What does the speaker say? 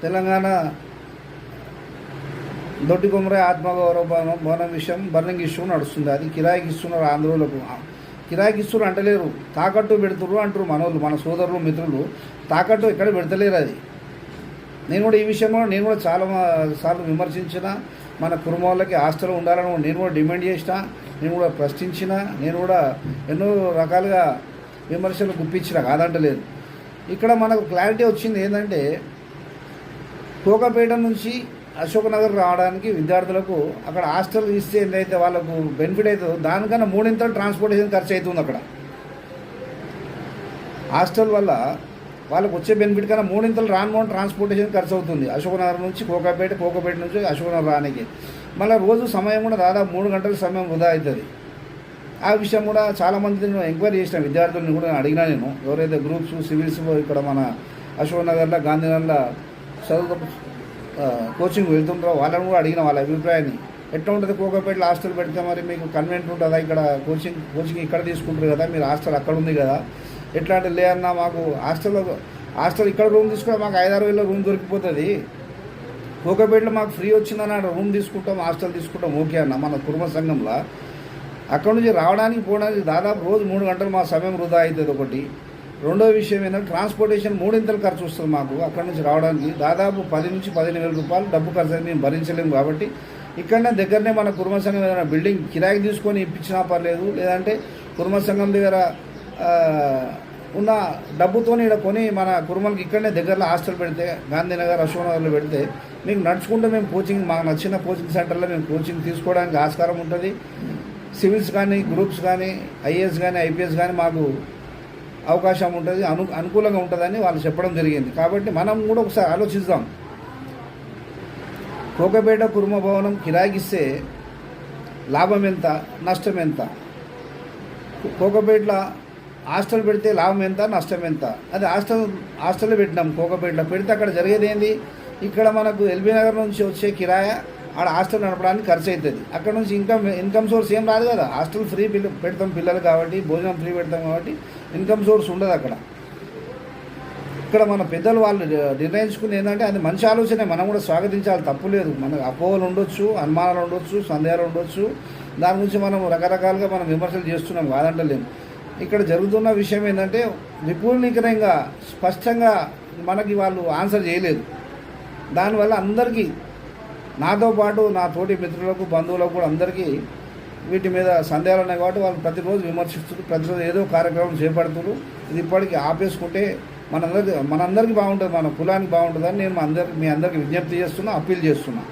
తెలంగాణ దొడ్డి కొమరే ఆత్మగౌరవ భవనం విషయం బర్నింగ్ ఇష్యూ నడుస్తుంది. అది కిరాయికి ఇస్తున్నారు ఆంధ్రోలకు. కిరాయికి ఇస్తున్నారు అంటలేరు, తాకట్టు పెడుతున్నారు అంటారు మనోళ్ళు, మన సోదరులు మిత్రులు. తాకట్టు ఎక్కడ పెడతలేరు. అది నేను కూడా ఈ విషయంలో నేను కూడా చాలా సార్లు విమర్శించిన. మన కుటుంబాలకి హాస్టల్ ఉండాలని నేను కూడా డిమాండ్ చేసిన, నేను కూడా ప్రశ్నించిన, నేను కూడా ఎన్నో రకాలుగా విమర్శలు గుప్పించిన, కాదంటలేదు. ఇక్కడ మనకు క్లారిటీ వచ్చింది ఏంటంటే, కోకాపేట నుంచి అశోక్నగర్ రావడానికి విద్యార్థులకు అక్కడ హాస్టల్ ఇస్తే ఏంటైతే వాళ్ళకు బెనిఫిట్ అవుతుందో దానికన్నా 3 ట్రాన్స్పోర్టేషన్ ఖర్చు అవుతుంది. అక్కడ హాస్టల్ వల్ల వాళ్ళకు వచ్చే బెనిఫిట్ కన్నా 3 రాను ట్రాన్స్పోర్టేషన్ ఖర్చు అవుతుంది. అశోక్నగర్ నుంచి కోకాపేట, కోకాపేట నుంచి అశోక్నగర్ రానికి మళ్ళీ రోజు సమయం కూడా దాదాపు 3 గంటల సమయం వృధా అవుతుంది. ఆ విషయం కూడా చాలామంది నేను ఎంక్వైరీ చేసిన, విద్యార్థులను కూడా అడిగినా. నేను ఎవరైతే గ్రూప్స్ సివిల్స్ ఇక్కడ మన అశోక్నగర్లో గాంధీనగర్లో చదువు కోచింగ్ వెళ్తుంటారో వాళ్ళని కూడా అడిగిన, వాళ్ళ అభిప్రాయాన్ని. ఎట్లా ఉంటుంది కోకాపేటలో హాస్టల్ పెడితే మరి మీకు కన్వెంట్ ఉంటుందా? ఇక్కడ కోచింగ్ ఇక్కడ తీసుకుంటారు కదా, మీరు హాస్టల్ అక్కడ ఉంది కదా, ఎట్లా అంటే లేదన్నా మాకు హాస్టల్ ఇక్కడ రూమ్ తీసుకుంటే మాకు 5-6 వేల రూమ్ దొరికిపోతుంది. కోకాపేటలో మాకు ఫ్రీ వచ్చిందన్న రూమ్ తీసుకుంటాం, హాస్టల్ తీసుకుంటాం, ఓకే అన్న. మన కుటుంబ సంఘంలో అక్కడ నుంచి రావడానికి పోవడానికి దాదాపు రోజు 3 గంటలు మా సమయం వృధా అవుతుంది ఒకటి. రెండో విషయం ఏంటంటే ట్రాన్స్పోర్టేషన్ 3 ఖర్చు వస్తుంది మాకు. అక్కడ నుంచి రావడానికి దాదాపు 10 నుంచి 15 వేల రూపాయలు డబ్బు ఖర్చు అయితే మేము భరించలేము. కాబట్టి ఇక్కడనే దగ్గరనే మన కుటుంబ సంఘం ఏదైనా బిల్డింగ్ కిరాయికి తీసుకొని ఇప్పించినా పర్లేదు, లేదంటే కుటుంబ సంఘం దగ్గర ఉన్న డబ్బుతో ఇక్కడ కొని మన కుటుంబానికి ఇక్కడనే దగ్గరలో హాస్టల్ పెడితే, గాంధీనగర్ అశోక్నగర్లో పెడితే మీకు నడుచుకుంటూ మేము కోచింగ్, మాకు నచ్చిన కోచింగ్ సెంటర్లో మేము కోచింగ్ తీసుకోవడానికి ఆస్కారం ఉంటుంది. సివిల్స్ కానీ, గ్రూప్స్ కానీ, ఐఏఎస్ కానీ, ఐపీఎస్ కానీ మాకు అవకాశం ఉంటుంది, అనుకూలంగా ఉంటుందని వాళ్ళు చెప్పడం జరిగింది. కాబట్టి మనం కూడా ఒకసారి ఆలోచిద్దాం. కోకాపేట కుర్మ భవనం కిరాయికిస్తే లాభం ఎంత, నష్టం ఎంత? కోకాపేటలో హాస్టల్ పెడితే లాభం ఎంత, నష్టం ఎంత? అది హాస్టల్లో పెట్టినాం. కోకాపేటలో పెడితే అక్కడ జరిగేది ఏంది? ఇక్కడ మనకు ఎల్బీ నగర్ నుంచి వచ్చే కిరాయ ఆడ హాస్టల్ నడపడానికి ఖర్చు అవుతుంది. అక్కడ నుంచి ఇన్కమ్ సోర్స్ ఏం రాదు కదా. హాస్టల్ ఫ్రీ పెడతాం పిల్లలు కాబట్టి, భోజనం ఫ్రీ పెడతాం కాబట్టి ఇన్కమ్ సోర్స్ ఉండదు అక్కడ. ఇక్కడ మన పెద్దలు వాళ్ళు నిర్ణయించుకుని ఏంటంటే అది మంచి ఆలోచనే, మనం కూడా స్వాగతించాలి, తప్పు లేదు. మనకు అపోహలు ఉండొచ్చు, అనుమానాలు ఉండొచ్చు, సందేహాలు ఉండొచ్చు, దాని గురించి మనం రకరకాలుగా మనం విమర్శలు చేస్తున్నాం, కాదంటలేము. ఇక్కడ జరుగుతున్న విషయం ఏంటంటే విపూర్ణీకరంగా స్పష్టంగా మనకి వాళ్ళు ఆన్సర్ చేయలేదు. దానివల్ల అందరికీ, నాతో పాటు నా తోటి మిత్రులకు, బంధువులకు కూడా అందరికీ వీటి మీద సందేహాలు ఉన్నాయి. కాబట్టి వాళ్ళు ప్రతిరోజు విమర్శిస్తున్నారు, ప్రతిరోజు ఏదో కార్యక్రమం చేపడుతున్నారు. ఇది ఇప్పటికీ ఆపేసుకుంటే మనందరికీ బాగుంటుంది, మన కులానికి బాగుంటుందని నేను మీ అందరికీ విజ్ఞప్తి చేస్తున్నా, అప్పీల్ చేస్తున్నా.